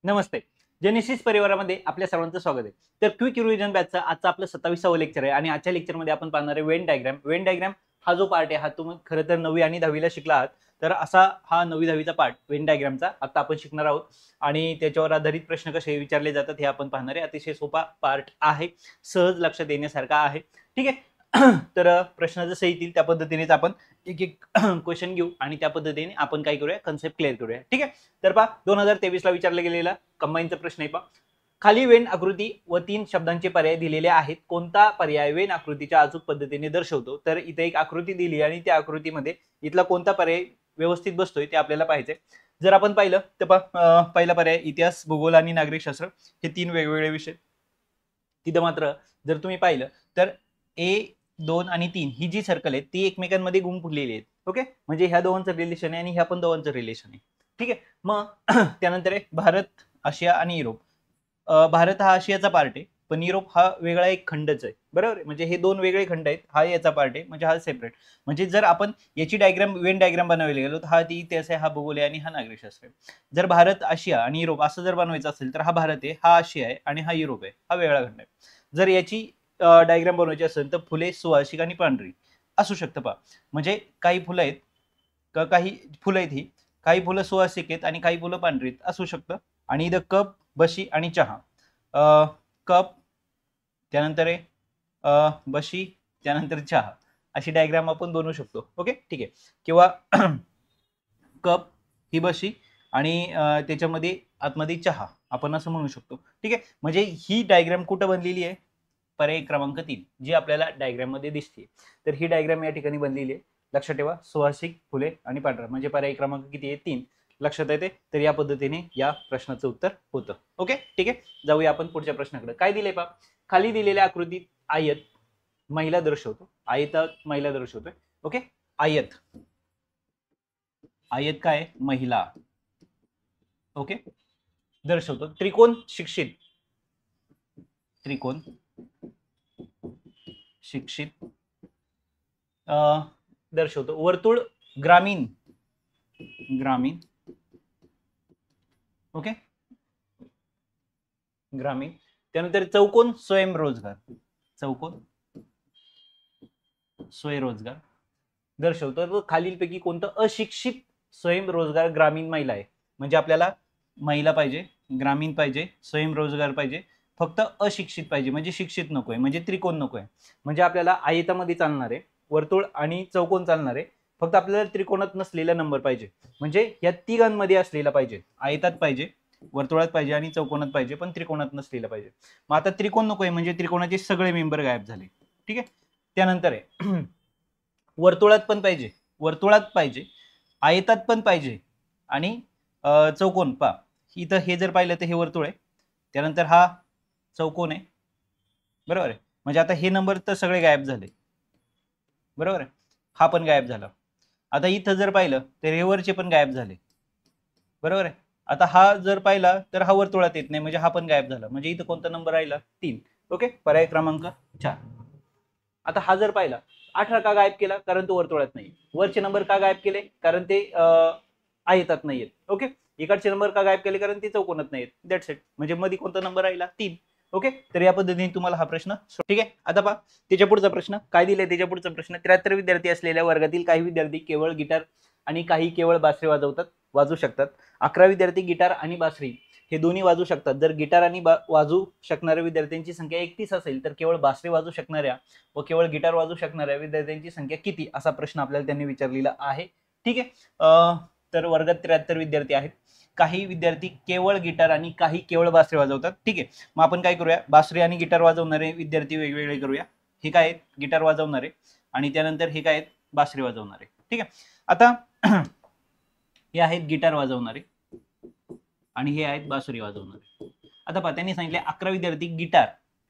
नमस्ते. Genesis परिवारामध्ये आपल्या सर्वांचं स्वागत आहे. तर क्विक रिव्हिजन बॅचचा आजचा आपलं 27वा लेक्चर आहे आणि आजच्या लेक्चरमध्ये आपण पाहणार आहे वेन डायग्राम. वेन डायग्राम हा जो पार्ट आहे हा तुम्ही खरं तर 9वी आणि 10वीला शिकला आहात. तर असा हा 9वी 10वीचा पार्ट वेन डायग्रामचा आता आपण शिकणार आहोत आणि त्याच्यावर आधारित प्रश्न कसे विचारले जातात हे आपण पाहणार आहे. अतिशय सोपा पार्ट आहे, सहज लक्षात येण्यासारखा आहे. ठीक आहे. तर प्रश्न जसे येतील त्या पद्धतीनेच आपण एक एक क्वेश्चन घेऊ आणि त्या पद्धतीने आपण काय करूया, कन्सेप्ट क्लिअर करूया. ठीक आहे. तर पहा 2023 ला विचारला गेलेला कंबाईनचा प्रश्न आहे. पहा खाली वेन आकृती व 3 शब्दांचे पर्याय दिलेले आहेत. कोणता पर्याय वेन आकृतीच्या अचूक पद्धतीने दर्शवतो? तर इथे एक आकृती दिली आणि त्या आकृतीमध्ये इथला कोणता पर्याय व्यवस्थित बसतोय ते आपल्याला पाहायचंय. जर आपण पाहिलं तर पहिला पर्याय इतिहास, भूगोल आणि नागरिकशास्त्र हे 3 वेगवेगळे विषय. तिथं मात्र जर तुम्ही पाहिलं तर A2 आणि 3 ही जी सर्कल आहे ती एकमेकांमध्ये गुंफलेली आहेत. ओके, म्हणजे ह्या दोघांचं रिलेशन आहे आणि ह्या पण दोघांचं रिलेशन आहे. ठीक आहे. मग त्यानंतर आहे भारत, आशिया आणि युरोप. भारत हा आशियाचा पार्ट आहे पण युरोप हा वेगळा एक खंडच आहे. बरोबर आहे, म्हणजे हे दोन वेगळे खंड आहेत. हा याचा पार्ट आहे म्हणजे हा सेपरेट. म्हणजे जर आपण याची डायग्राम वेन डायग्राम बनवायला गेलो तर हा ती इतिहास आहे, हा भूगोल आहे आणि हा नागरिकशास्त्र आहे. जर भारत, आशिया आणि युरोप असं जर बनवायचं असेल तर हा भारत आहे, हा आशिया आहे आणि हा युरोप आहे, हा वेगळा खंड आहे. जर याची डायग्राम बनवायची असेल तर फुले, सुवासिक आणि पांढरी असू शकतं. पहा म्हणजे काही फुलं आहेत, काही फुलं आहेत ही, काही फुलं सुवासिक आहेत आणि काही फुलं पांढरी आहेत असू शकतं. आणि इथं कप, बशी आणि चहा. कप त्यानंतर आहे बशी त्यानंतर चहा अशी डायग्राम आपण बनवू शकतो. ओके, ठीक आहे. किंवा कप ही बशी आणि त्याच्यामध्ये आतमध्ये चहा आपण असं म्हणू शकतो. ठीक आहे. म्हणजे ही डायग्राम कुठं बनलेली आहे? पर्याय क्रमांक 3 जी आपल्याला डायग्राम मध्ये दिसते. तर ही डायग्राम या ठिकाणी बनलेली आहे. लक्षात ठेवा, सुवासिक, फुले आणि पांढरा म्हणजे पर्याय क्रमांक किती आहे? 3 लक्षात येते. तर या पद्धतीने या प्रश्नाचं उत्तर होतं. ओके, ठीक आहे. जाऊया आपण पुढच्या प्रश्नाकडे. काय दिले पहा, खाली दिलेल्या आकृतीत आयत महिला दर्शवतो. आयतात महिला दर्शवतोय. ओके, आयत, आयत काय? महिला. ओके, दर्शवतो. त्रिकोण शिक्षित, त्रिकोण शिक्षित दर्शवतो. वर्तुळ ग्रामीण, ग्रामीण. ओके, ग्रामीण. त्यानंतर चौकोन स्वयंरोजगार, चौकोन स्वयंरोजगार दर्शवतो. तर खालीलपैकी कोणतं अशिक्षित स्वयंरोजगार ग्रामीण महिला आहे? म्हणजे आपल्याला महिला पाहिजे, ग्रामीण पाहिजे, स्वयंरोजगार पाहिजे, फक्त अशिक्षित पाहिजे म्हणजे शिक्षित नकोय, म्हणजे त्रिकोण नकोय. म्हणजे आपल्याला आयतामध्ये चालणार आहे, वर्तुळ आणि चौकोन चालणार आहे, फक्त आपल्याला त्रिकोणात नसलेला नंबर पाहिजे. म्हणजे या तिघांमध्ये असलेला पाहिजे, आयतात पाहिजे, वर्तुळात पाहिजे आणि चौकोनात पाहिजे, पण त्रिकोणात नसलेला पाहिजे. मग आता त्रिकोण नकोय म्हणजे त्रिकोणाचे सगळे मेंबर गायब झाले. ठीक आहे. त्यानंतर आहे वर्तुळात पण पाहिजे, वर्तुळात पाहिजे, आयतात पण पाहिजे आणि चौकोन. पहा इथं हे जर पाहिलं तर हे वर्तुळ आहे, त्यानंतर हा चौकोन आहे. बरोबर आहे, म्हणजे आता हे नंबर तर सगळे गायब झाले. बरोबर आहे, हा पण गायब झाला. आता इथं जर पाहिलं तर हे वरचे पण गायब झाले. बरोबर आहे. आता हा जर पाहिला तर हा वर्तुळात येत नाही म्हणजे हा पण गायब झाला. म्हणजे इथं कोणता नंबर राहिला? 3. ओके, पर्याय क्रमांक 4. आता हा जर पाहिला 18 का गायब केला? कारण तो वर्तुळात नाही. वरचे नंबर का गायब केले? कारण ते आयतात नाहीयेत. ओके, इकडचे नंबर का गायब केले? कारण ते चौकोनात नाहीयेत. That's it. म्हणजे मध्ये कोणता नंबर राहिला? 3. ओके, तर या पद्धतीने तुम्हाला हा प्रश्न. ठीक आहे. आता पहा त्याच्या पुढचा प्रश्न काय दिलाय. त्याच्या पुढचा प्रश्न, 73 विद्यार्थी असलेल्या वर्गातील काही विद्यार्थी केवळ गिटार आणि काही केवळ बासरी वाजवू शकतात. 11 विद्यार्थी गिटार आणि बासरी हे दोन्ही वाजवू शकतात. जर गिटार आणि वाजवू शकणाऱ्या विद्यार्थ्यांची संख्या 31 असेल तर केवळ बासरी वाजवू शकणाऱ्या व केवळ गिटार वाजवू शकणाऱ्या विद्यार्थ्यांची संख्या किती? असा प्रश्न आपल्याला त्यांनी विचारलेला आहे. ठीक आहे. तर वर्गात 73 विद्यार्थी आहेत. काही विद्यार्थी केवळ गिटार आणि काही केवळ बासरी वाजवतात. ठीक आहे. मग आपण काय करूया, बासरी आणि गिटार वाजवणारे विद्यार्थी वेगवेगळे करूया. हे काय आहेत? गिटार वाजवणारे आणि त्यानंतर हे काय आहेत? बासरी वाजवणारे. ठीक आहे. आता हे आहेत गिटार वाजवणारे आणि हे आहेत बासरी वाजवणारे. आता पहा त्यांनी सांगितले 11 विद्यार्थी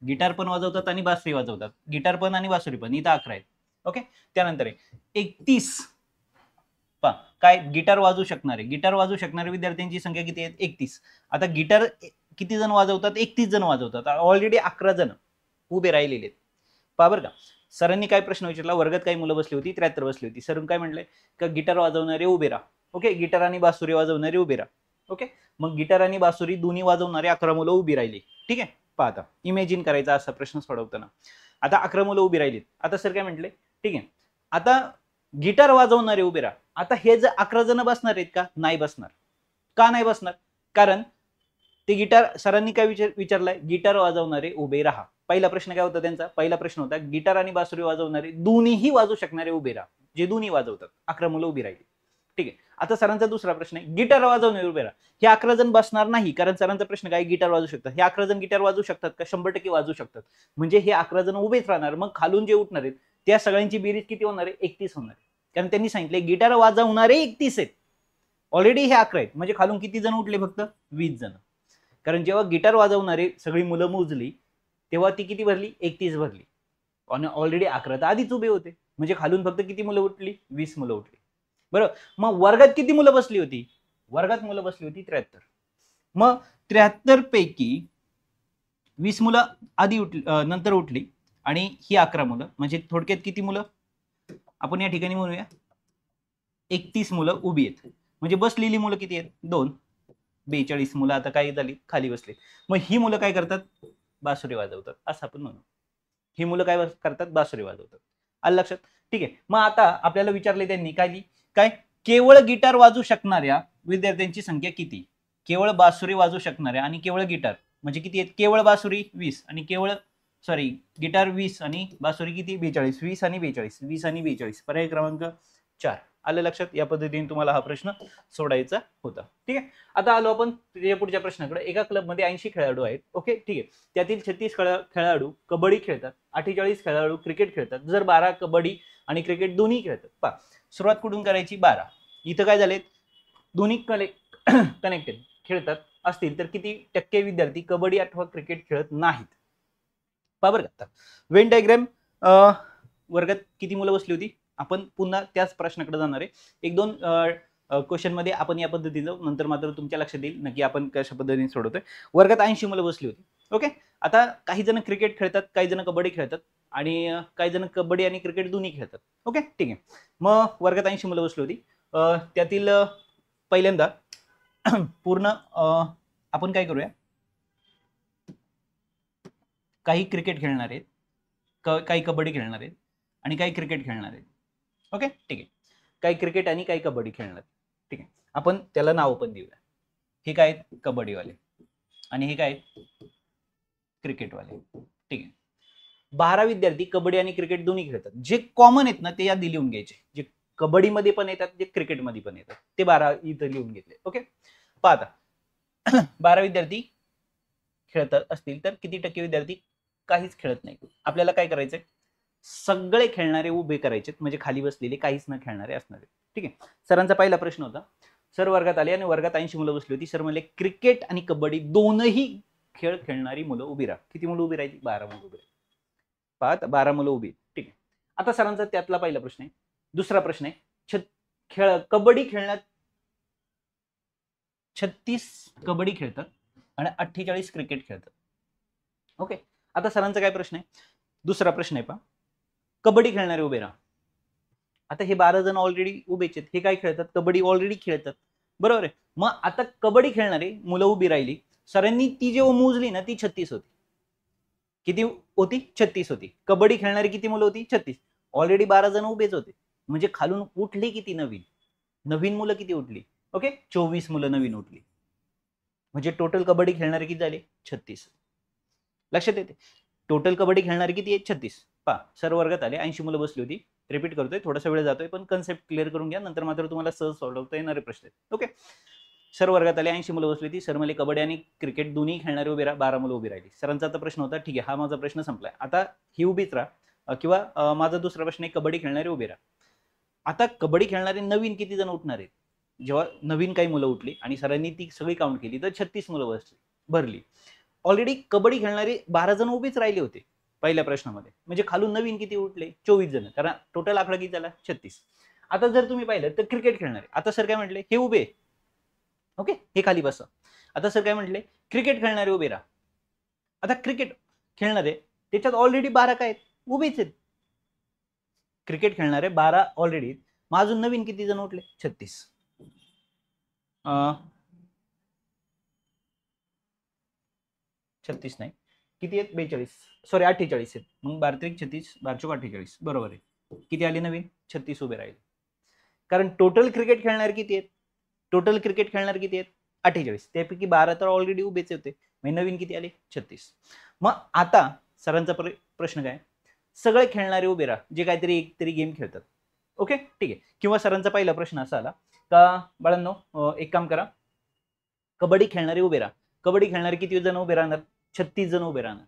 गिटार पण वाजवतात आणि बासरी वाजवतात. गिटार पण आणि बासरी पण, इथं 11 आहेत. ओके, त्यानंतर 31 पहा काय, गिटार वाजवू शकणारे विद्यार्थ्यांची संख्या किती आहे? 31. आता गिटार किती जण वाजवतात? 31 जण वाजवतात. ऑलरेडी 11 जण उभे राहिलेले आहेत. पहा बरं का, सरांनी काय प्रश्न विचारला, वर्गात काही मुलं बसली होती, 73 बसली होती. सर काय म्हटलंय का गिटार वाजवणारे उभे राहा. ओके, गिटार आणि बासुरी वाजवणारे उभे राहा. ओके, मग गिटार आणि बासुरी दोन्ही वाजवणारे 11 मुलं उभी राहिली. ठीक आहे, पहा आता इमॅजिन करायचा असा प्रश्न सोडवताना. आता 11 मुलं उभी राहिलीत. आता सर काय म्हटले, ठीक आहे, आता गिटार वाजवणारे उभे राहा. आता हे जर 11 जण बसणार आहेत का? नाही बसणार. का नाही बसणार? कारण ते गिटार, सरांनी काय विचारलंय, गिटार वाजवणारे उभे राहा. पहिला प्रश्न काय होता त्यांचा? पहिला प्रश्न होता गिटार आणि बासुरी वाजवणारे दोन्हीही वाजवू शकणारे उभे राहा, जे दोन्ही वाजवतात. 11 मुलं उभी राहिली. ठीक आहे, आता सरांचा दुसरा प्रश्न आहे, गिटार वाजवणारे उभे राहा. हे 11 जण बसणार नाही, कारण सरांचा प्रश्न काय, गिटार वाजवू शकतात. हे 11 जण गिटार वाजवू शकतात का? 100% वाजवू शकतात. म्हणजे हे 11 जण उभेच राहणार. मग खालून जे उठणार आहेत त्या सगळ्यांची बेरीज किती होणार आहे? 31 होणार आहे. कारण त्यांनी सांगितले गिटार वाजवणारे 31 आहेत. ऑलरेडी हे 11 आहेत, म्हणजे खालून किती जण उठले? फक्त 20 जण. कारण जेव्हा गिटार वाजवणारे सगळी मुलं मोजली तेव्हा ती किती भरली? 31 भरली. आणि ऑलरेडी 11 तर आधीच उभे होते, म्हणजे खालून फक्त किती मुलं उठली? 20 मुलं उठली. बरोबर. मग वर्गात किती मुलं बसली होती? वर्गात मुलं बसली होती 73. मग 73 पैकी 20 मुलं आधी उठली, नंतर उठली, आणि ही 11 मुलं, म्हणजे थोडक्यात किती मुलं आपण या ठिकाणी म्हणूया? 31 मुलं उभी आहेत. म्हणजे बसलेली मुलं किती आहेत? 2. 42 मुलं आता काय झाली? खाली बसली. मग ही मुलं काय करतात? बासुरी वाजवतात, असं आपण म्हणू. ही मुलं काय करतात? बासुरी वाजवतात. आलं लक्षात? ठीक आहे. मग आता आपल्याला विचारले त्यांनी काय, केवळ गिटार वाजवू शकणाऱ्या विद्यार्थ्यांची संख्या किती? केवळ बासुरी वाजवू शकणाऱ्या आणि केवळ गिटार म्हणजे किती आहेत? केवळ बासुरी 20 आणि गिटार 20 आणि बासुरी किती? 42. 20 आणि 42. 20 आणि 42. पर्याय क्रमांक 4. आलं लक्षात? या पद्धतीने तुम्हाला हा प्रश्न सोडायचा होता. ठीक आहे. आता आलो आपण त्याच्या पुढच्या प्रश्नाकडे. एका क्लबमध्ये 80 खेळाडू आहेत. ओके, ठीक आहे. त्यातील 36 खेळाडू कबड्डी खेळतात, 48 खेळाडू क्रिकेट खेळतात, जर 12 कबड्डी आणि क्रिकेट दोन्ही खेळतात. पहा, सुरुवात कुठून करायची? 12. इथं काय झालेत? दोन्ही कनेक्टेड खेळतात असतील तर किती टक्के विद्यार्थी कबड्डी अथवा क्रिकेट खेळत नाहीत? पहा बरं का. वेन डायग्राम, वर्गात किती मुलं बसली होती? आपण पुन्हा त्याच प्रश्नाकडे जाणार आहे. 1-2 क्वेश्चन मध्ये आपण या पद्धतीने जाऊ, नंतर मात्र तुमच्या लक्षात येईल नक्की आपण कशा पद्धतीने सोडवतोय. वर्गात 80 मुलं बसली होती. ओके, आता काही जण क्रिकेट खेळतात, काही जण कबड्डी खेळतात, आणि काही जण कबड्डी आणि क्रिकेट दोन्ही खेळतात. ओके, ठीक आहे. मग वर्गात 80 मुलं बसली होती. त्यातील पहिल्यांदा पूर्ण आपण काय करूया, काही क्रिकेट खेळणार आहेत, काही कबड्डी खेळणार आहेत, आणि काही क्रिकेट खेळणार आहेत. ओके, ठीक आहे. काही क्रिकेट आणि काही कबड्डी खेळणार. ठीक आहे, आपण त्याला नाव पण देऊया. हे काय आहेत? कबड्डीवाले, आणि हे काय आहेत? क्रिकेटवाले. ठीक आहे. 12 विद्यार्थी कबड्डी आणि क्रिकेट दोन्ही खेळतात. जे कॉमन आहेत ना ते यादी लिहून घ्यायचे. जे कबड्डीमध्ये पण येतात, जे क्रिकेटमध्ये पण येतात, ते 12 इथं लिहून घेतले. ओके, पहा आता 12 विद्यार्थी खेळतात असतील तर किती टक्के विद्यार्थी काहीच खेळत नाही? आपल्याला काय करायचंय? सगळे खेळणारे उभे करायचे, म्हणजे खाली बसलेले काहीच न खेळणारे असणारे. ठीक आहे. सरांचा पहिला प्रश्न होता, सर वर्गात आले आणि वर्गात 80 मुलं बसली होती. सर म्हणले क्रिकेट आणि कबड्डी दोनही खेळ खेळणारी मुलं उभी राहा. किती मुलं उभी राहिली? 12 मुलं उभी. पाहत 12 मुलं उभी. ठीक आहे. आता सरांचा त्यातला पहिला प्रश्न आहे. दुसरा प्रश्न आहे, कबड्डी खेळण्यात 36 कबड्डी खेळतात आणि 48 क्रिकेट खेळतात. ओके, आता सरांचा काय प्रश्न आहे? दुसरा प्रश्न आहे, पहा, कबड्डी खेळणारे उभे राहा. आता हे 12 जण ऑलरेडी उभेच आहेत. हे काय खेळतात? कबड्डी ऑलरेडी खेळतात, बरोबर आहे. मग आता कबड्डी खेळणारे मुलं उभी राहिली. सरांनी ती जेव्हा मोजली ना ती 36 होती. किती होती? 36 होती. कबड्डी खेळणारी किती मुलं होती? 36. ऑलरेडी 12 जण उभेच होते, म्हणजे खालून उठली किती? नवीन मुलं किती उठली? ओके, 24 मुलं नवीन उठली. म्हणजे टोटल कबड्डी खेळणारे किती झाले? 36. लक्षात येते? टोटल कबड्डी खेळणारे किती आहेत? 36. पहा, सर वर्गात आले, 80 मुलं बसली होती. रिपीट करतोय, थोडासा वेळ जातोय, पण कन्सेप्ट क्लिअर करून घ्या, नंतर मात्र तुम्हाला सहज सोडवता येणारे प्रश्न आहेत. ओके, सर वर्गात आले, 80 मुलं बसली होती. सर म्हणले कबड्डी आणि क्रिकेट दोन्ही खेळणारे उभे राहा. 12 मुलं उभी राहिली. सरांचा आता प्रश्न होता, ठीक आहे, हा माझा प्रश्न संपलाय. आता ही उभीच राहा, किंवा माझा दुसरा प्रश्न आहे, कबड्डी खेळणारे उभे राहा. आता कबड्डी खेळणारे नवीन किती जण उठणार आहेत? जेव्हा नवीन काही मुलं उठली आणि सरांनी ती सगळी काउंट केली तर 36 मुलं भरली. ऑलरेडी कबड्डी खेळणारे 12 जण उभेच राहिले होते पहिल्या प्रश्नामध्ये, म्हणजे खालून नवीन किती उठले? 24 जण, कारण टोटल आकडा किती झाला? 36. आता जर तुम्ही पाहिलं तर क्रिकेट खेळणारे, आता सर काय म्हटले? हे उभे. ओके, हे खाली बसा. आता सर काय म्हटले? क्रिकेट खेळणारे उभे राहा. आता क्रिकेट खेळणारे त्याच्यात ऑलरेडी 12 काय आहेत? उभेच आहेत. क्रिकेट खेळणारे 12 ऑलरेडी, मग अजून नवीन किती जण उठले? 36. 36 नाही, किती आहेत 42, सॉरी 48 आहेत. मग 12 36, 12 48 बरोबर आहे. किती आले नवीन 36 उभे राहिले. कारण टोटल क्रिकेट खेळणार किती आहेत, टोटल क्रिकेट खेळणार किती आहेत 48, त्यापैकी 12 तर ऑलरेडी उभेच होते, म्हणजे नवीन किती आले 36. मग आता सरांचा प्रश्न काय, सगळे खेळणारे उभे राहा जे काहीतरी एक तरी गेम खेळतात. ओके ठीक आहे. किंवा सरांचा पहिला प्रश्न असा आला का बाळांनो एक काम करा, कबड्डी खेळणारे उभे राहा. कबड्डी खेळणारे किती जण उभे राहणार, 36 जण उभे राहणार.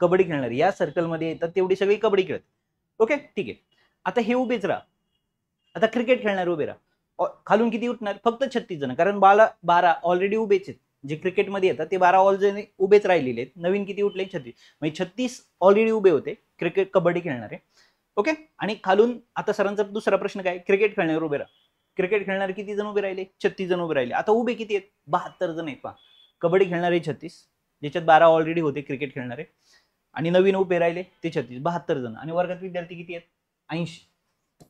कबड्डी खेळणारे या सर्कलमध्ये येतात तेवढी सगळी कबड्डी खेळत. ओके ठीक आहे. आता हे उभेच राहा. आता क्रिकेट खेळणारे उभे राहा. खालून किती उठणार, फक्त 36 जण, कारण 12 ऑलरेडी उभेच आहेत. जे क्रिकेटमध्ये येतात ते 12 ऑलरेडी उभेच राहिलेले आहेत. नवीन किती उठले 36, म्हणजे 36 ऑलरेडी उभे होते क्रिकेट कबड्डी खेळणारे. ओके. आणि खालून आता सरांचा दुसरा प्रश्न काय, क्रिकेट खेळणारे उभे राहा. क्रिकेट खेळणारे किती जण उभे राहिले, 36 जण उभे राहिले. आता उभे किती आहेत, 72 जण आहेत. पहा, कबड्डी खेळणारे 36, ज्याच्यात 12 ऑलरेडी होते क्रिकेट खेळणारे, आणि नवीन उभे राहिले ते 36, 72 जण. आणि वर्गात विद्यार्थी किती आहेत 80.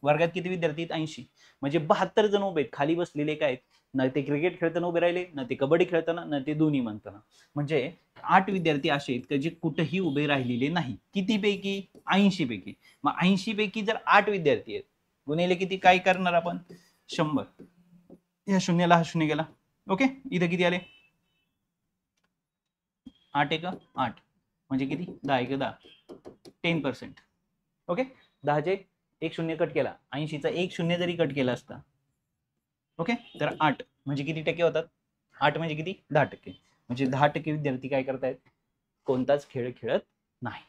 वर्गात किती विद्यार्थी आहेत 80, म्हणजे 72 जण उभे आहेत. खाली बसलेले काय आहेत, ना ते क्रिकेट खेळताना उभे राहिले, ना ते कबड्डी खेळताना, ना ते दोन्ही म्हणताना. म्हणजे 8 विद्यार्थी असे आहेत की जे कुठेही उभे राहिलेले नाही. किती पैकी 80 पैकी. मग 80 पैकी जर 8 विद्यार्थी आहेत, गुणिले किती, काय करणार आपण 100. या शून्याला हा शून्य गेला. ओके. इथं किती आले 8 एक 8, म्हणजे किती 10 एक 10, 10%. ओके. 10चे एक शून्य कट केला, 80चा एक शून्य जरी कट केला असता, ओके, तर 8 म्हणजे किती टक्के होतात, 8 म्हणजे किती 10%. म्हणजे 10% विद्यार्थी काय करतायत, कोणताच खेळ खेळत नाही.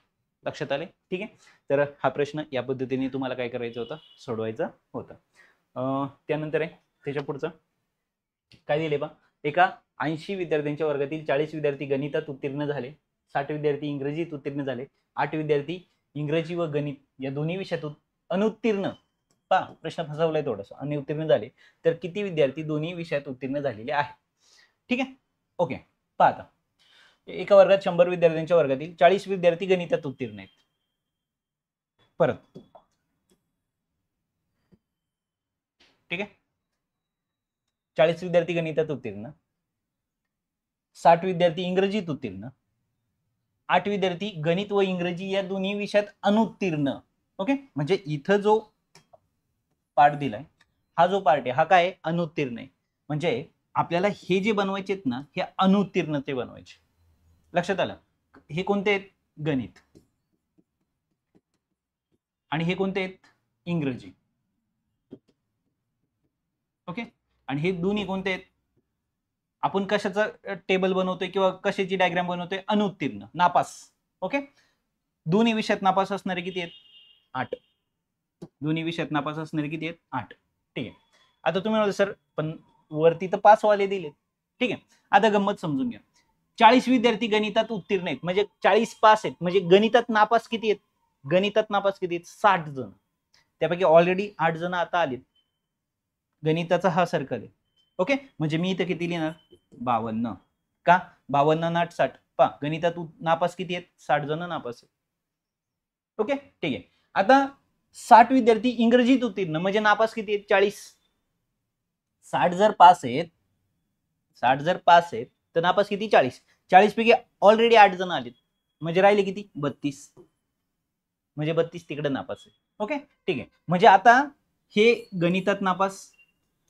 लक्षात आले. ठीक आहे. तर हा प्रश्न या पद्धतीने तुम्हाला काय करायचं होतं, सोडवायचा होता. त्यानंतर आहे त्याच्या पुढचं काय दिले बा, एका 80 विद्यार्थ्यांच्या वर्गातील 40 विद्यार्थी गणितात उत्तीर्ण झाले, 60 विद्यार्थी इंग्रजीत उत्तीर्ण झाले, 8 विद्यार्थी इंग्रजी व गणित या दोन्ही विषयात अनुत्तीर्ण, पहा प्रश्न फसवलाय थोडासा, अनुत्तीर्ण झाले, तर किती विद्यार्थी दोन्ही विषयात उत्तीर्ण झालेले आहेत. ठीक आहे. ओके. पहा आता एका वर्गात 100 विद्यार्थ्यांच्या वर्गातील 40 विद्यार्थी गणितात उत्तीर्ण आहेत. परत ठीक आहे, 40 विद्यार्थी गणितात उत्तीर्ण, 60 विद्यार्थी इंग्रजीत उत्तीर्ण, 8 विद्यार्थी गणित व इंग्रजी या दोन्ही विषयात अनुत्तीर्ण. ओके. म्हणजे इथं जो पार्ट दिलाय, हा जो पार्ट आहे हा काय अनुत्तीर्ण आहे. म्हणजे आपल्याला हे जे बनवायचे आहेत ना, हे अनुत्तीर्णते बनवायचे. लक्षात आलं. हे कोणते आहेत, गणित, आणि हे कोणते आहेत, इंग्रजी. ओके. आणि हे दोन्ही कोणते आहेत, आपण कशाचा टेबल बनवतोय किंवा कशाची डायग्राम बनवतोय, अनुत्तीर्ण, नापास. ओके. दोन्ही विषयात नापास असणारे किती आहेत 8. दोन्ही विषयात नापास असणारे किती आहेत 8. ठीक आहे. आता तुम्ही म्हणाल सर पण वरती तर 5 वाले दिलेत. ठीक आहे. आता गंमत समजून घ्या, 40 विद्यार्थी गणितात उत्तीर्ण आहेत, म्हणजे 40 पास आहेत, म्हणजे गणितात नापास किती आहेत, गणितात नापास किती आहेत 60 जण. त्यापैकी ऑलरेडी 8 जण आता आलेत. गणिताचा हा सर्कल आहे. ओके. म्हणजे मी इथं किती लिहिणार 52. का 52 8 60. पहा गणितात नापास किती आहेत 60 जण नापास आहेत. ओके ठीक आहे. आता 60 विद्यार्थी इंग्रजीत उत्तीर्ण, म्हणजे नापास किती आहेत 40. 60 जर पास आहेत, 60 जर पास आहेत तर नापास किती 40. 40 पैकी ऑलरेडी 8 जण आलेत, म्हणजे राहिले किती 32, म्हणजे 32 तिकडे नापास आहे. ओके ठीक आहे. म्हणजे आता हे गणितात नापास,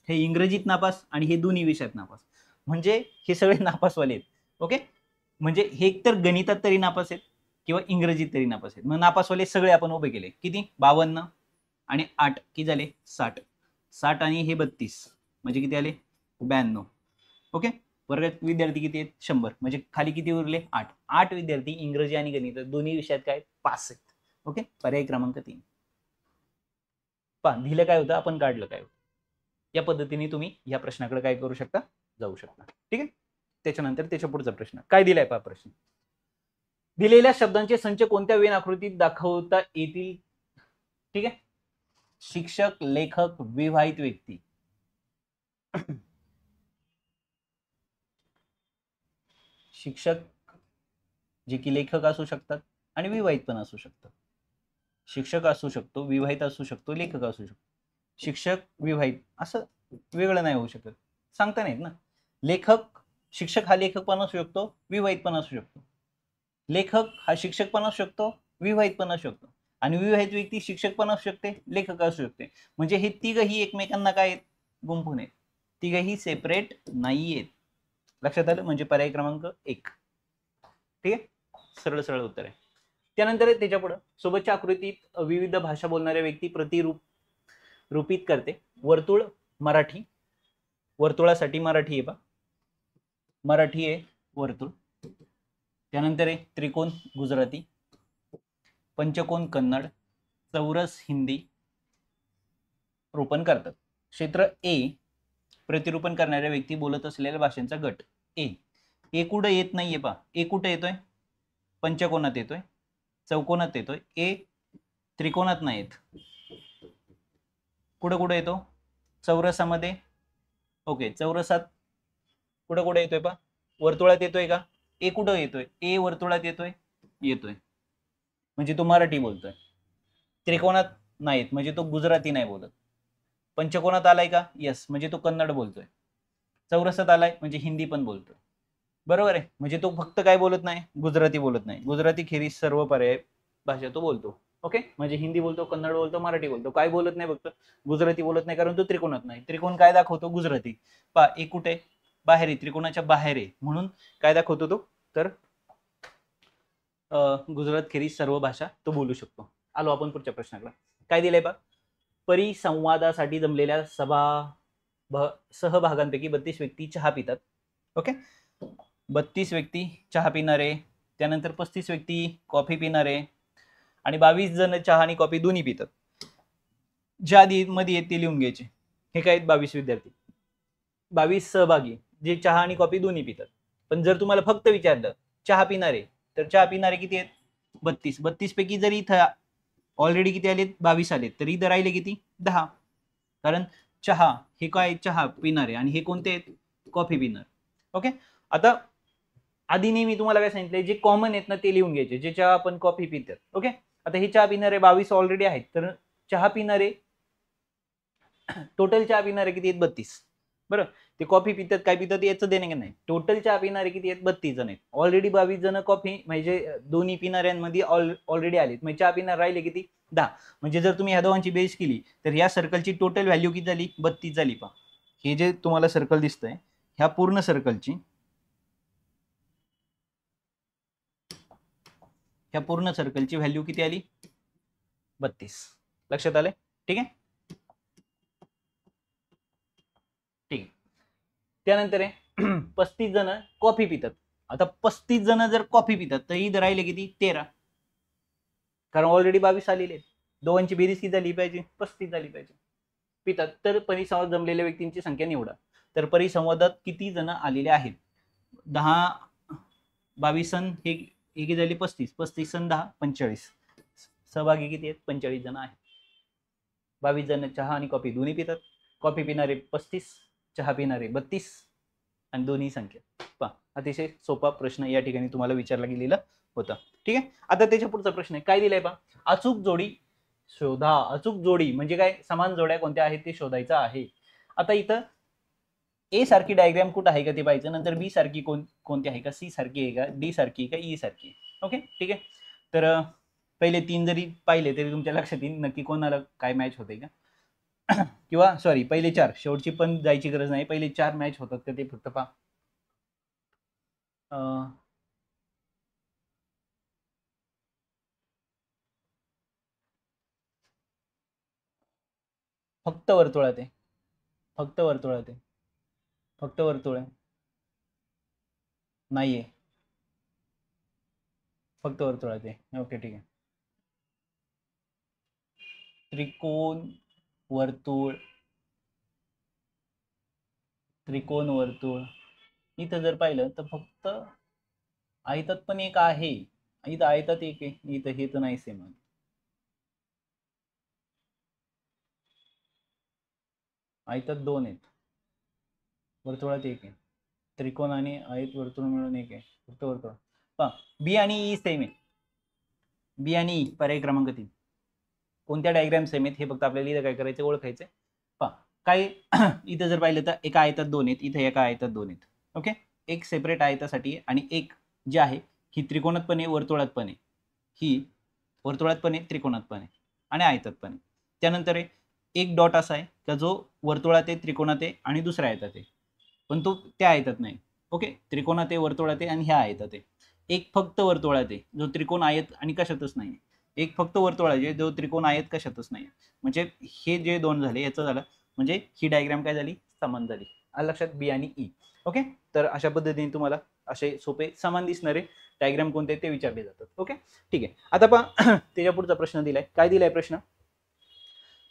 हे इंग्रजीत नापास, आणि हे दोन्ही विषयात नापास, म्हणजे हे सगळे नापासवाले आहेत. ओके. म्हणजे हे एकतर गणितात तरी नापास आहेत किंवा इंग्रजीत तरी नापास आहेत. मग नापासवाले सगळे आपण उभे केले, किती 52 आणि 8 किती झाले 60. 60 आणि हे 32 म्हणजे किती आले 92. ओके. वर्गात विद्यार्थी किती आहेत 100, म्हणजे खाली किती उरले 8. 8 विद्यार्थी इंग्रजी आणि गणित दोन्ही विषयात काय पास आहेत. ओके. पर्याय क्रमांक 3. पहा दिलं काय होतं, आपण काढलं काय होतं. या पद्धतीने तुम्ही या प्रश्नाकडे काय करू शकता, जाऊ शकता. ठीक आहे. त्याच्यानंतर त्याच्या पुढचा प्रश्न काय दिलाय पहा प्रश्न, दिलेल्या शब्दांचे संच कोणत्या वेन आकृतीत दाखवता येतील. ठीक आहे. शिक्षक, लेखक, विवाहित व्यक्ती. शिक्षक जे की लेखक असू शकतात आणि विवाहित पण असू शकतात. शिक्षक असू शकतो, विवाहित असू शकतो, लेखक असू शकतो. शिक्षक विवाहित असं वेगळं नाही होऊ शकत, सांगता नाहीत ना. लेखक, शिक्षक हा लेखक पण असू शकतो, विवाहित पण असू शकतो. लेखक हा शिक्षक पण असू शकतो, विवाहित पण असू शकतो, आणि विवाहित व्यक्ती शिक्षक पण असू शकते, लेखक असू शकते. म्हणजे हे तिघही एकमेकांना काय आहेत, गुंफून आहेत, तिघही सेपरेट नाहीयेत. लक्षात आलं? म्हणजे पर्याय क्रमांक 1. ठीक आहे, सरळ सरळ उत्तर आहे. त्यानंतर त्याच्या पुढे सोबतच्या आकृतीत विविध भाषा बोलणाऱ्या व्यक्ती रूपित करते. वर्तुळ मराठी, वर्तुळासाठी मराठी आहे, पा मराठी आहे वर्तुळ. त्यानंतर आहे त्रिकोण गुजराती, पंचकोन कन्नड, चौरस हिंदी रूपण करतात. क्षेत्र ए प्रतिरूपण करणाऱ्या व्यक्ती बोलत असलेल्या भाषांचा गट. ए कुठं येत नाहीये, पा ए कुठं येतोय, पंचकोनात येतोय, चौकोनात येतोय, ए त्रिकोणात नाही येत. कुठं येतो, चौरसामध्ये. ओके, चौरसात कुठं येतोय, पा वर्तुळात येतोय का? ए कुठं येतोय, ए वर्तुळात येतोय, म्हणजे तो मराठी बोलतोय. त्रिकोणात नाहीत म्हणजे तो गुजराती नाही बोलत. पंचकोनात आलाय का? यस, म्हणजे तो कन्नड बोलतोय. चौरसात आलाय म्हणजे हिंदी पण बोलतोय. बरोबर आहे, म्हणजे तो फक्त काय बोलत नाही, गुजराती बोलत नाही. गुजराती खेरीज सर्व पर्याय भाषा तो बोलतो. ओके, म्हणजे हिंदी बोलतो, कन्नड बोलतो, मराठी बोलतो. काय बोलत नाही, फक्त गुजराती बोलत नाही, कारण तो त्रिकोणात नाही. त्रिकोण काय दाखवतो, गुजराती. पा एक कुठे बाहेर आहे, त्रिकोणाच्या बाहेर आहे, म्हणून काय दाखवतो तो, तर गुजरात खेरीज सर्व भाषा तो बोलू शकतो. आलो आपण पुढच्या प्रश्नाकडे. काय दिलंय पा, परिसंवादासाठी जमलेल्या सहभागांपैकी 32 व्यक्ती चहा पितात. ओके, 32 व्यक्ती चहा पिणारे, त्यानंतर 35 व्यक्ती कॉफी पिणारे, आणि 22 जण चहा आणि कॉफी दोन्ही पितात. ज्या मध्ये आहेत ते लिहून घ्यायचे. हे काय आहेत, 22 विद्यार्थी, 22 सहभागी जे चहा आणि कॉफी दोन्ही पितात. पण जर तुम्हाला फक्त विचारलं चहा पिणारे, तर चहा पिणारे किती आहेत, 32. 32 पैकी जर इथं ऑलरेडी किती आलेत, 22 आलेत, तर इथं राहिले किती, 10. कारण चहा हे काय, चहा पिणारे, आणि हे कोणते आहेत, कॉफी पिणार. ओके, आता आधी नेहमी तुम्हाला काय सांगितलंय, जे कॉमन आहेत ना ते लिहून घ्यायचे, जे चहा आपण कॉफी पितात. ओके, आता हे चहा पिणारे 22 ऑलरेडी आहेत, तर चहा पिणारे टोटल चहा पिणारे किती आहेत, 32. बरं, ते कॉफी पितात काय पितात याचं देणे नाही. टोटल चहा पिणारे किती आहेत, 32 जण आहेत. ऑलरेडी 22 जण कॉफी म्हणजे दोन्ही पिणाऱ्यांमध्ये ऑलरेडी आलेत, म्हणजे चहा पिणार राहिले किती, 10. म्हणजे जर तुम्ही ह्या दोघांची बेरीज केली तर या सर्कलची टोटल व्हॅल्यू किती झाली, 32 झाली. पहा, हे जे तुम्हाला सर्कल दिसतंय, ह्या पूर्ण सर्कलची व्हॅल्यू किती आली, 32. लक्षात आले? ठीक आहे, ठीक आहे. त्यानंतर आहे 35 जण कॉफी पितात. आता 35 जण जर कॉफी पितात तर इथं राहिले किती, 13. कारण ऑलरेडी 22 आलेले आहेत. दोघांची बेरीज किती झाली पाहिजे, 35 झाली पाहिजे. पितात, तर परिसंवाद जमलेल्या व्यक्तींची संख्या निवडा. तर परिसंवादात किती जण आलेले आहेत, 10, 22 सण हे किती झाली, 35. 35 सण 10, 45. सहभागी किती आहेत, 45 जण आहेत. 22 जण चहा आणि कॉफी दोन्ही पितात. कॉफी पिणारे 35, चहा पिणारे 32, आणि दोन्ही संख्या. पहा, अतिशय सोपा प्रश्न या ठिकाणी तुम्हाला विचारला गेलेला होता. ठीक आहे, आता त्याच्या पुढचा प्रश्न आहे, काय दिलाय पहा, अचूक जोडी शोधा. अचूक जोडी म्हणजे काय, समान जोड्या कोणत्या आहेत ते शोधायचं आहे. आता इथं ए सारखी डायग्राम कुठं आहे का ते पाहिजे, नंतर बी सारखी कोणती आहे का, सी सारखी आहे का, डी सारखी आहे का, ई सारखी आहे. ओके, ठीक आहे. तर पहिले 3 जरी पाहिले तरी तुमच्या लक्षात येईल नक्की कोणाला काय मॅच होते का, किंवा सॉरी पहिले 4, शेवटची पण जायची गरज नाही, पहिले 4 मॅच होतात का ते फक्त पहा. फक्त वर्तुळात आहे, फक्त वर्तुळात आहे, फक्त वर्तुळ आहे, नाहीये, फक्त वर्तुळात आहे. ओके, ठीक आहे. त्रिकोण वर्तुळ, त्रिकोण वर्तुळ, इथं जर पाहिलं तर फक्त आयतात पण एक आहे, इथं आयतात एक आहे, इथं हे तर नाही सेम. आयतात 2 आहेत, वर्तुळात एक आहे. त्रिकोण आणि आयत वर्तुळ मिळून एक आहे, फक्त वर्तुळ. पहा, बी आणि ई सेम आहे, बी आणि ई पर्याय क्रमांक 3. कोणत्या डायग्राम सेम आहेत हे फक्त आपल्याला इथं काय करायचं, ओळखायचं. पहा, काय इथं जर पाहिलं तर एका आयतात 2 आहेत, इथं एका आयतात 2 आहेत. ओके, एक सेपरेट आयतासाठी आणि एक जे आहे ही त्रिकोणात पण आहे, वर्तुळात पण आहे, ही वर्तुळात पण आहे, त्रिकोणात पण आहे आणि आयतात पण आहे. त्यानंतर आहे एक डॉट असा आहे का जो वर्तुळात आहे, त्रिकोणात आहे आणि दुसऱ्या आयतात आहे, पण तो त्या आयतात नाही. ओके, त्रिकोणात आहे, वर्तुळात आहे आणि ह्या आयतात आहे. एक फक्त वर्तुळात आहे जो त्रिकोण आयत आणि कशातच नाही. एक फक्त वर्तुळात आहे जो त्रिकोण आयत कशातच नाही. म्हणजे हे जे दोन झाले याचं झालं, म्हणजे ही डायग्राम काय झाली, समान झाली. लक्षात, बी आणि ई. ओके, तर अशा पद्धतीने तुम्हाला असे सोपे समान दिसणारे डायग्राम कोणते ते विचारले जातात. ओके, ठीक आहे. आता पहा त्याच्या पुढचा प्रश्न दिलाय. काय दिलाय प्रश्न?